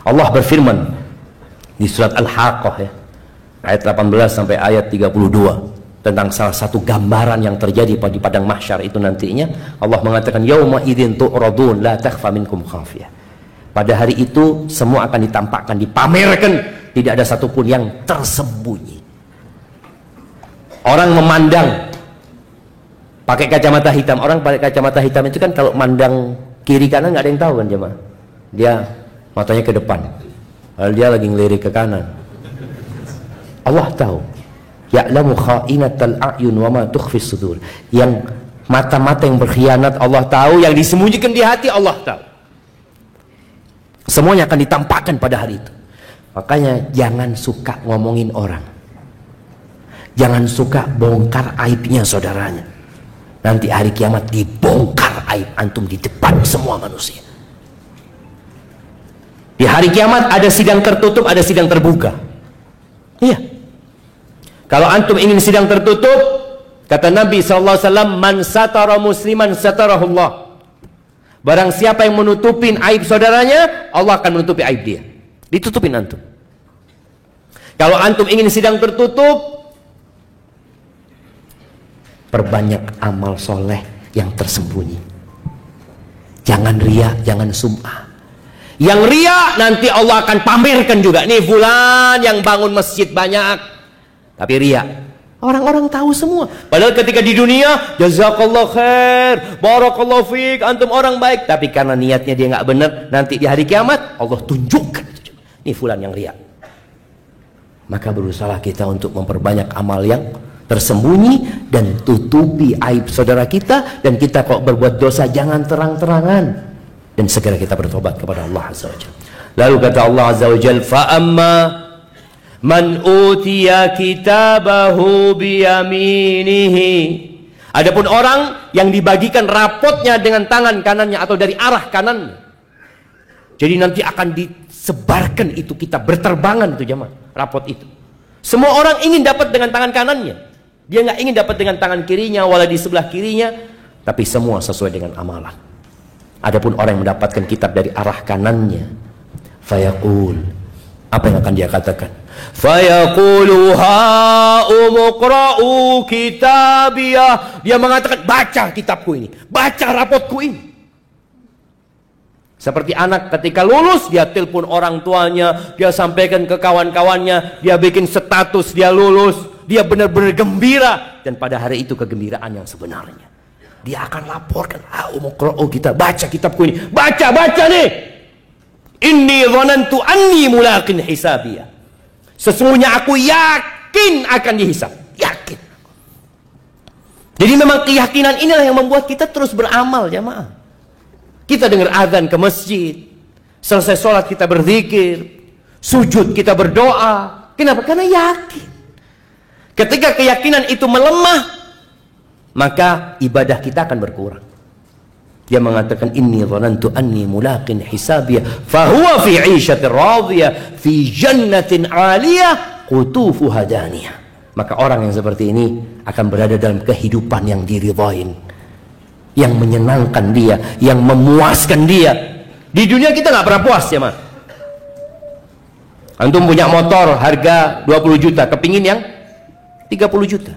Allah berfirman di surat Al-Haqqah ya, ayat 18 sampai ayat 32 tentang salah satu gambaran yang terjadi di padang mahsyar itu nantinya. Allah mengatakan yauma idzin tu'radun la takhfa minkum khafiyah. Pada hari itu semua akan ditampakkan, dipamerkan, tidak ada satupun yang tersembunyi. Orang memandang pakai kacamata hitam. Orang pakai kacamata hitam itu kan kalau mandang kiri kanan nggak ada yang tahu kan jemaah. Dia matanya ke depan, lalu dia lagi ngelirik ke kanan. Allah tahu. Ya'lamu kha'inatal a'yun wa ma tukhfis sudur. Yang mata-mata yang berkhianat Allah tahu, yang disembunyikan di hati Allah tahu. Semuanya akan ditampakkan pada hari itu. Makanya jangan suka ngomongin orang. Jangan suka bongkar aibnya saudaranya. Nanti hari kiamat dibongkar aib antum di depan semua manusia. Di hari kiamat ada sidang tertutup, ada sidang terbuka. Iya. Kalau antum ingin sidang tertutup, kata Nabi SAW, man satara musliman satarahullah. Barang siapa yang menutupin aib saudaranya, Allah akan menutupi aib dia. Ditutupin antum. Kalau antum ingin sidang tertutup, perbanyak amal soleh yang tersembunyi. Jangan riya, jangan sum'ah. Yang riya nanti Allah akan pamerkan juga. Nih fulan yang bangun masjid banyak. Tapi riya, orang-orang tahu semua. Padahal ketika di dunia, jazakallah khair, barakallahu fiik, antum orang baik. Tapi karena niatnya dia nggak benar, nanti di hari kiamat Allah tunjukkan. Ini fulan yang riya. Maka berusaha kita untuk memperbanyak amal yang tersembunyi dan tutupi aib saudara kita. Dan kita kalau berbuat dosa jangan terang-terangan. Dan segera kita bertobat kepada Allah Azza wa Jalla. Lalu kata Allah Azza wa Jalla, fa'amma man utiya kitabahu biyaminihi. Adapun orang yang dibagikan rapotnya dengan tangan kanannya atau dari arah kanannya. Jadi nanti akan disebarkan itu, kita berterbangan itu jemaah, rapot itu. Semua orang ingin dapat dengan tangan kanannya. Dia nggak ingin dapat dengan tangan kirinya, wala di sebelah kirinya, tapi semua sesuai dengan amalan. Adapun orang yang mendapatkan kitab dari arah kanannya, fayaqul, apa yang akan dia katakan? Fayaqulu ha'umuqra'u kitabiyah. Dia mengatakan, baca kitabku ini, baca rapotku ini. Seperti anak ketika lulus, dia telepon orang tuanya, dia sampaikan ke kawan-kawannya, dia bikin status dia lulus, dia benar-benar gembira. Dan pada hari itu kegembiraan yang sebenarnya, dia akan laporkan, ha'umuqra'u kitab, baca kitabku ini, baca nih. Inni dhanantu anni mulaqin hisabiyah. Sesungguhnya aku yakin akan dihisab. Yakin. Jadi memang keyakinan inilah yang membuat kita terus beramal jamaah. Kita dengar azan ke masjid, selesai sholat kita berzikir, sujud kita berdoa. Kenapa? Karena yakin. Ketika keyakinan itu melemah, maka ibadah kita akan berkurang. Dia mengatakan inni dhanantu anni mulaqin hisabiyah fahuwa fi 'ishatir radiyah fi jannatin 'aliyah qutufuha daniyah. Maka orang yang seperti ini akan berada dalam kehidupan yang diridhain, yang menyenangkan dia, yang memuaskan dia. Di dunia kita nggak pernah puas ya, Mas. Antum punya motor harga 20 juta, kepingin yang 30 juta.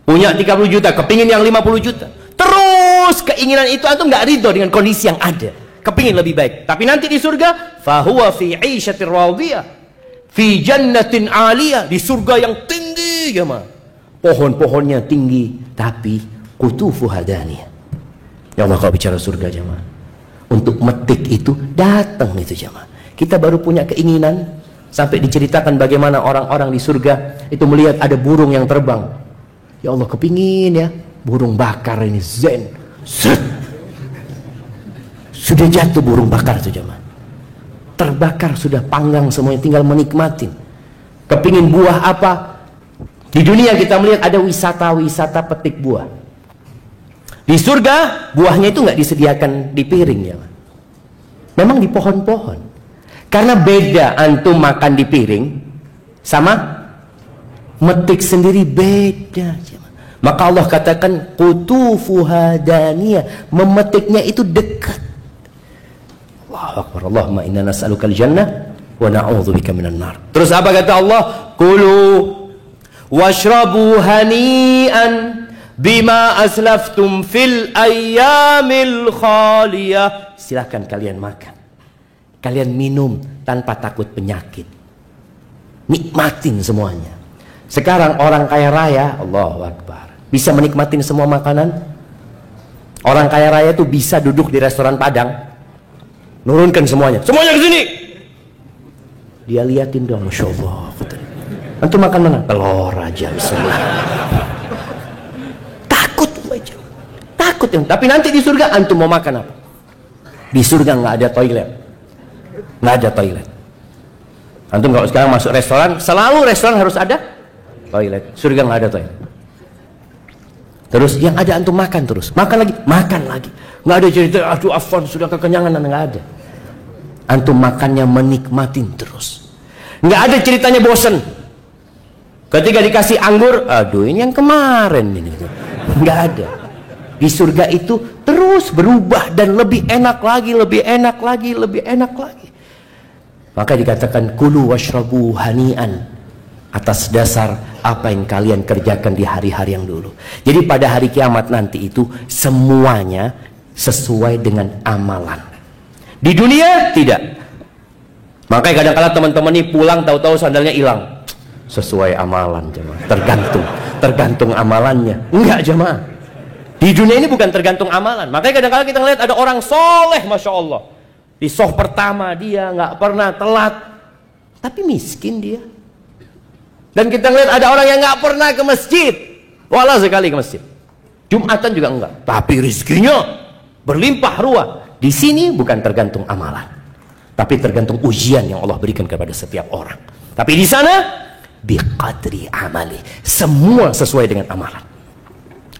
Punya 30 juta, kepingin yang 50 juta. Terus keinginan itu antum nggak ridho dengan kondisi yang ada, kepingin lebih baik. Tapi nanti di surga, fahuwa fi 'ishatir radiyah fi jannatin 'aliyah, di surga yang tinggi ya ma. Pohon-pohonnya tinggi, tapi qutufuha daniyah. Ya Allah, kalau bicara surga jemaah, untuk metik itu datang itu jemaah. Kita baru punya keinginan, sampai diceritakan bagaimana orang-orang di surga itu melihat ada burung yang terbang. Ya Allah, kepingin ya burung bakar ini, zen, set. Sudah jatuh burung bakar itu jemaah, terbakar sudah, panggang semuanya, tinggal menikmatin. Kepingin buah apa? Di dunia kita melihat ada wisata-wisata petik buah. Di surga buahnya itu nggak disediakan di piring ya, memang di pohon-pohon. Karena beda antum makan di piring sama metik sendiri, beda. Maka Allah katakan qutufuha daniyah, memetiknya itu dekat. Allahu Akbar. Allahumma inna nas'alukal jannah wa na'udzubika minan nar. Terus apa kata Allah? Kulu washrabu hani'an bima aslaftum fil ayyamil khaliyah. Silahkan kalian makan, kalian minum tanpa takut penyakit, nikmatin semuanya. Sekarang orang kaya raya, Allahu Akbar, bisa menikmatin semua makanan. Orang kaya raya itu bisa duduk di restoran Padang, nurunkan semuanya ke sini. Dia liatin dong, Masya Allah. Antum makan mana? Telur aja, bismillah. Takut aja. Takut ya. Tapi nanti di surga antum mau makan apa? Di surga nggak ada toilet. Nggak ada toilet. Antum kalau sekarang masuk restoran, selalu restoran harus ada toilet. Surga nggak ada toilet. Terus yang ada antum makan terus. Makan lagi. Nggak ada cerita, aduh afwan sudah kekenyangan, nggak ada. Antum makannya menikmatin terus. Nggak ada ceritanya bosen. Ketika dikasih anggur, aduh ini yang kemarin ini. Nggak ada. Di surga itu terus berubah dan lebih enak lagi, lebih enak lagi, lebih enak lagi. Maka dikatakan kulu washrabu hani'an, atas dasar apa yang kalian kerjakan di hari-hari yang dulu. Jadi pada hari kiamat nanti itu semuanya sesuai dengan amalan. Di dunia tidak. Makanya kadang-kadang teman-teman ini pulang tahu-tahu sandalnya hilang. Sesuai amalan jemaah. Tergantung amalannya. Enggak jemaah. Di dunia ini bukan tergantung amalan. Makanya kadang-kadang kita ngeliat ada orang soleh, Masya Allah. Di soh pertama dia nggak pernah telat, tapi miskin dia. Dan kita ngeliat ada orang yang nggak pernah ke masjid, walau sekali ke masjid. Jumatan juga enggak, tapi rezekinya berlimpah ruah. Di sini bukan tergantung amalan, tapi tergantung ujian yang Allah berikan kepada setiap orang. Tapi di sana biqadri amali, semua sesuai dengan amalan.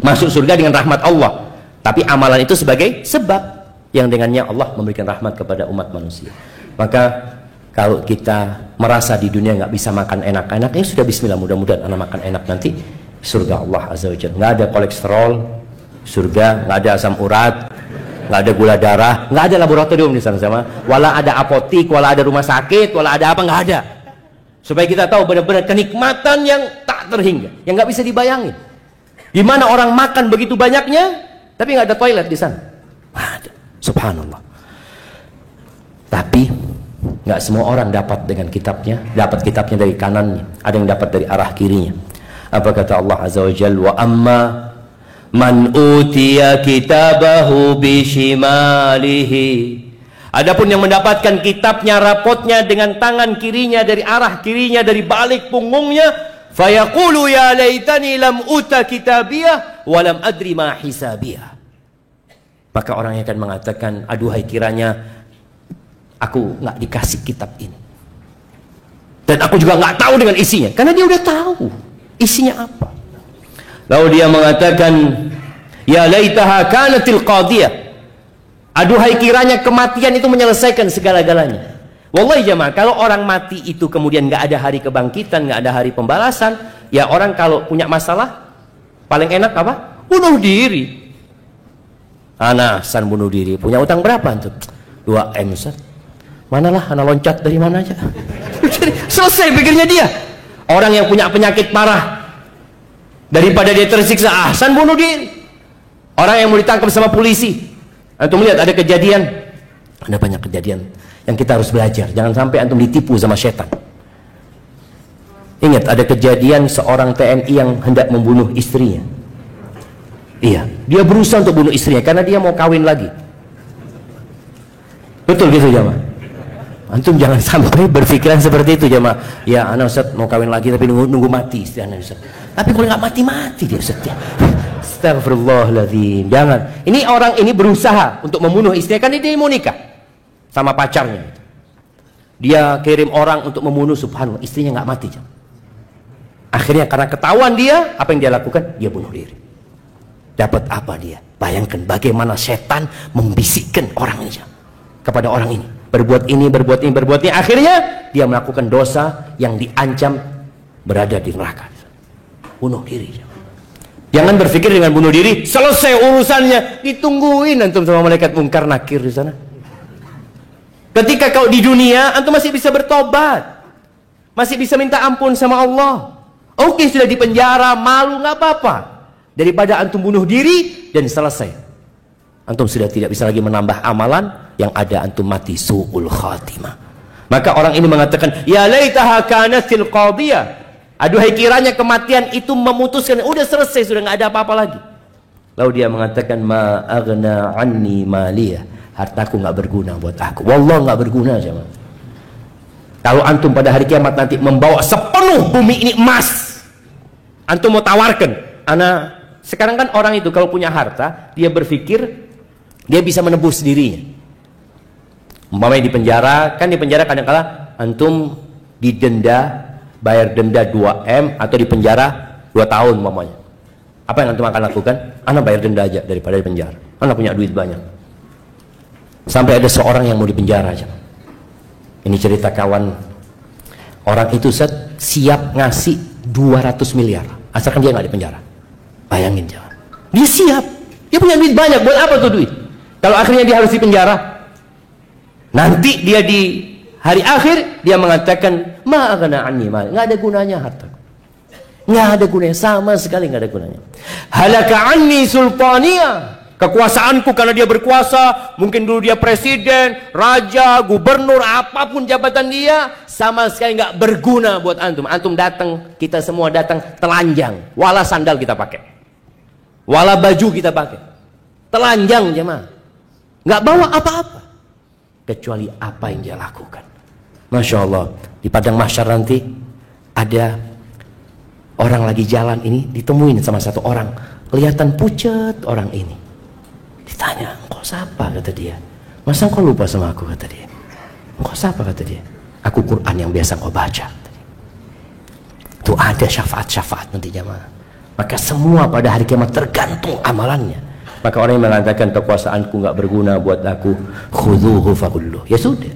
Masuk surga dengan rahmat Allah, tapi amalan itu sebagai sebab yang dengannya Allah memberikan rahmat kepada umat manusia. Maka kalau kita merasa di dunia nggak bisa makan enak-enak, ya sudah bismillah, mudah-mudahan anak makan enak nanti surga Allah Azza wa Jalla. Nggak ada kolesterol, surga nggak ada asam urat, nggak ada gula darah, nggak ada laboratorium di sana sama, wala ada apotik, wala ada rumah sakit, wala ada apa, nggak ada. Supaya kita tahu benar-benar kenikmatan yang tak terhingga, yang nggak bisa dibayangin. Di mana orang makan begitu banyaknya, tapi nggak ada toilet di sana. Ada. Subhanallah. Tapi nggak semua orang dapat dengan kitabnya, dapat kitabnya dari kanannya, ada yang dapat dari arah kirinya. Apa kata Allah Azza wa Jalla? Wa amma man utiya kitabahu bishimalihi. Adapun yang mendapatkan kitabnya, rapotnya dengan tangan kirinya, dari arah kirinya, dari balik punggungnya, fayaqulu ya laitani lam uta kitabiyah wa lam adri ma hisabiyah. Maka orang yang akan mengatakan, aduhai kiranya aku nggak dikasih kitab ini, dan aku juga nggak tahu dengan isinya, karena dia udah tahu isinya apa. Lalu dia mengatakan, ya laitaha kanatil qadiyah. Aduhai kiranya kematian itu menyelesaikan segala-galanya. Wallahi jamaah, kalau orang mati itu kemudian nggak ada hari kebangkitan, nggak ada hari pembalasan, ya orang kalau punya masalah paling enak apa? Bunuh diri. Anasan bunuh diri. Punya utang berapa tuh? 2M Ustaz. Manalah anak loncat dari mana aja. Selesai pikirnya dia. Orang yang punya penyakit parah, daripada dia tersiksa, ahsan bunuh diri. Orang yang mau ditangkap sama polisi, antum lihat ada kejadian, ada banyak kejadian yang kita harus belajar. Jangan sampai antum ditipu sama setan. Ingat, ada kejadian seorang TNI yang hendak membunuh istrinya. Iya, dia berusaha untuk bunuh istrinya karena dia mau kawin lagi. Betul gitu jamaah? Antum jangan sampai berpikiran seperti itu jamaah. Ya anak Ustaz mau kawin lagi tapi nunggu mati istri anak Ustaz. Tapi kalau nggak mati-mati dia Ustaz. Astagfirullahaladzim. Jangan. Ini orang ini berusaha untuk membunuh istrinya kan dia mau nikah sama pacarnya. Dia kirim orang untuk membunuh, subhanallah, istrinya nggak mati jamaah. Akhirnya karena ketahuan dia, apa yang dia lakukan? Dia bunuh diri. Dapat apa dia? Bayangkan bagaimana setan membisikkan orang ini kepada orang ini. Berbuat ini, berbuat ini, berbuat ini. Akhirnya dia melakukan dosa yang diancam berada di neraka. Bunuh diri. Jangan berpikir dengan bunuh diri selesai urusannya, ditungguin antum sama malaikat mungkar nakir di sana. Ketika kau di dunia, antum masih bisa bertobat, masih bisa minta ampun sama Allah. Oke, sudah di penjara, malu, nggak apa-apa. Daripada antum bunuh diri dan selesai. Antum sudah tidak bisa lagi menambah amalan, yang ada antum mati su'ul khatimah. Maka orang ini mengatakan, ya laitaha kanatil qadiyah. Aduhai kiranya kematian itu memutuskan, udah selesai, sudah nggak ada apa-apa lagi. Lalu dia mengatakan, ma aghna anni maliyah. Hartaku nggak berguna buat aku. Wallah nggak berguna, jemaah. Kalau antum pada hari kiamat nanti membawa sepenuh bumi ini emas, antum mau tawarkan, sekarang kan orang itu kalau punya harta, dia berpikir dia bisa menebus dirinya. Umpamanya di penjara, kan di penjara kadang-kala antum didenda, bayar denda 2M atau di penjara 2 tahun umpamanya. Apa yang antum akan lakukan? Ana bayar denda aja daripada di penjara. Ana punya duit banyak. Sampai ada seorang yang mau dipenjara aja. Ini cerita kawan. Orang itu siap ngasih 200 miliar asalkan dia nggak dipenjara. Bayangin jangan. Dia siap. Dia punya duit banyak. Buat apa tuh duit? Kalau akhirnya dia harus dipenjara, nanti dia di hari akhir dia mengatakan, ma aghna anni mal. Nggak ada gunanya harta. Nggak ada gunanya, sama sekali nggak ada gunanya. Halaka anni sultaniyah. Kekuasaanku karena dia berkuasa, mungkin dulu dia presiden, raja, gubernur, apapun jabatan dia, sama sekali nggak berguna buat antum. Antum datang, kita semua datang telanjang, wala sandal kita pakai, wala baju kita pakai, telanjang jemaah, nggak bawa apa-apa kecuali apa yang dia lakukan. Masya Allah, di padang mahsyar nanti ada orang lagi jalan ini, ditemuin sama satu orang, kelihatan pucat orang ini. Ditanya, engkau siapa? Kata dia. Masa engkau lupa sama aku? Kata dia. Engkau siapa? Kata dia. Aku Quran yang biasa engkau baca. Itu ada syafaat-syafaat nanti jamaah. Maka semua pada hari kiamat tergantung amalannya. Maka orang yang mengatakan kekuasaanku nggak berguna buat aku, khudhuhu faghulluh. Ya sudah,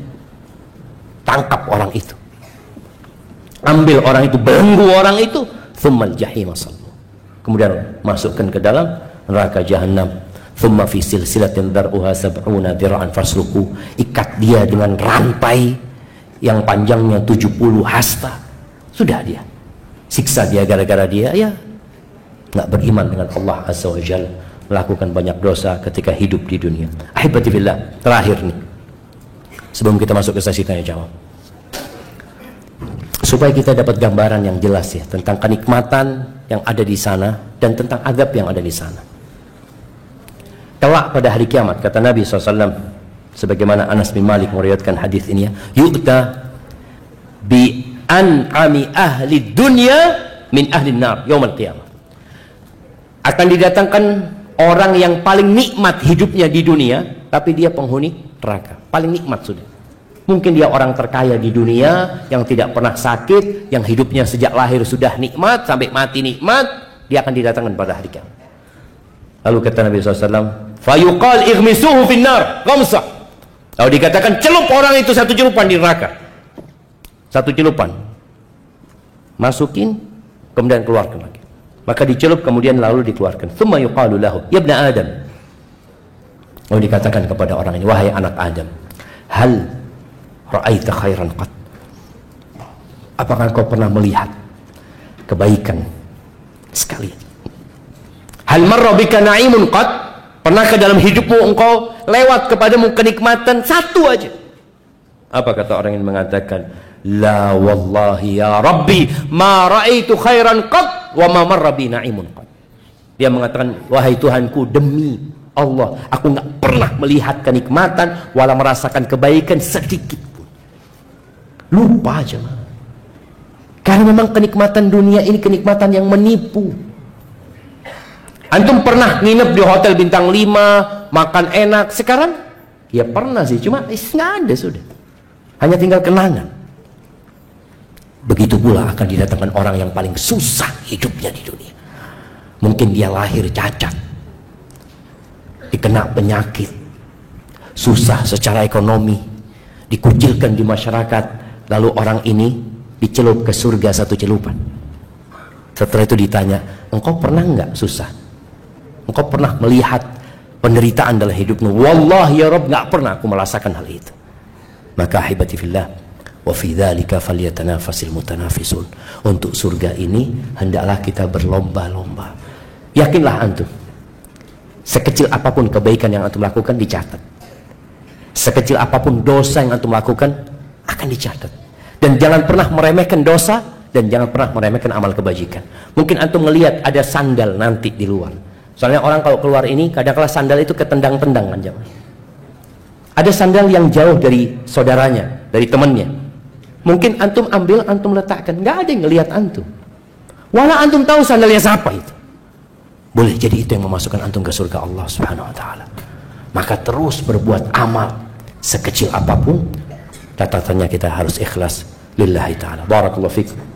tangkap orang itu, ambil orang itu, belenggu orang itu, tsummal jahim sallu. Kemudian masukkan ke dalam neraka jahanam. Thumma fi silsilatin dar'uha sab'una dira'an fasluku. Ikat dia dengan rantai yang panjangnya 70 hasta. Sudah dia. Siksa dia gara-gara dia ya nggak beriman dengan Allah Azza wa Jalla, melakukan banyak dosa ketika hidup di dunia. Ahibati fillah, terakhir nih, sebelum kita masuk ke sesi tanya jawab, supaya kita dapat gambaran yang jelas ya tentang kenikmatan yang ada di sana dan tentang azab yang ada di sana. Kelak pada hari kiamat, kata Nabi SAW, sebagaimana Anas bin Malik meriwayatkan hadis ini, yu'ta bi an'ami ahli dunya min ahli nar yaumil qiyamah. Akan didatangkan orang yang paling nikmat hidupnya di dunia, tapi dia penghuni neraka. Paling nikmat sudah. Mungkin dia orang terkaya di dunia yang tidak pernah sakit, yang hidupnya sejak lahir sudah nikmat sampai mati nikmat, dia akan didatangkan pada hari kiamat. Lalu kata Nabi SAW, fayuqal ighmisuhu finnar ghamsah. Lalu dikatakan celup orang itu satu celupan di neraka. Satu celupan. Masukin, kemudian keluarkan lagi. Maka dicelup kemudian lalu dikeluarkan. Tsumma yuqalu lahu, ya ibna Adam. Lalu dikatakan kepada orang ini, wahai anak Adam, hal ra'aita khairan qat? Apakah kau pernah melihat kebaikan sekali? Hal marra bika na'imun qat? Pernahkah dalam hidupmu engkau lewat kepadamu kenikmatan satu aja? Apa kata orang yang mengatakan, la wallahi ya Rabbi ma ra'aitu khairan qat wa ma marra bi na'imun qat. Dia mengatakan, wahai Tuhanku, demi Allah, aku nggak pernah melihat kenikmatan wala merasakan kebaikan sedikit pun. Lupa aja. Karena memang kenikmatan dunia ini kenikmatan yang menipu. Antum pernah nginep di hotel bintang 5, makan enak. Sekarang ya pernah sih, cuma nggak ada sudah. Hanya tinggal kenangan. Begitu pula akan didatangkan orang yang paling susah hidupnya di dunia. Mungkin dia lahir cacat, dikena penyakit, susah secara ekonomi, dikucilkan di masyarakat, lalu orang ini dicelup ke surga satu celupan. Setelah itu ditanya, engkau pernah nggak susah? Engkau pernah melihat penderitaan dalam hidupmu? Wallahi ya Rabb, nggak pernah aku merasakan hal itu. Maka ahibati fillah, wa fi dzalika falyatanafasil mutanafisun. Untuk surga ini hendaklah kita berlomba-lomba. Yakinlah antum, sekecil apapun kebaikan yang antum lakukan dicatat. Sekecil apapun dosa yang antum lakukan akan dicatat. Dan jangan pernah meremehkan dosa, dan jangan pernah meremehkan amal kebajikan. Mungkin antum melihat ada sandal nanti di luar. Soalnya orang kalau keluar ini kadang-kala sandal itu ketendang-tendang kan jemaah. Ada sandal yang jauh dari saudaranya, dari temannya. Mungkin antum ambil, antum letakkan, nggak ada yang ngelihat antum. Walau antum tahu sandalnya siapa itu. Boleh jadi itu yang memasukkan antum ke surga Allah Subhanahu wa taala. Maka terus berbuat amal sekecil apapun, catatannya kita harus ikhlas lillahi taala. Barakallahu fikum.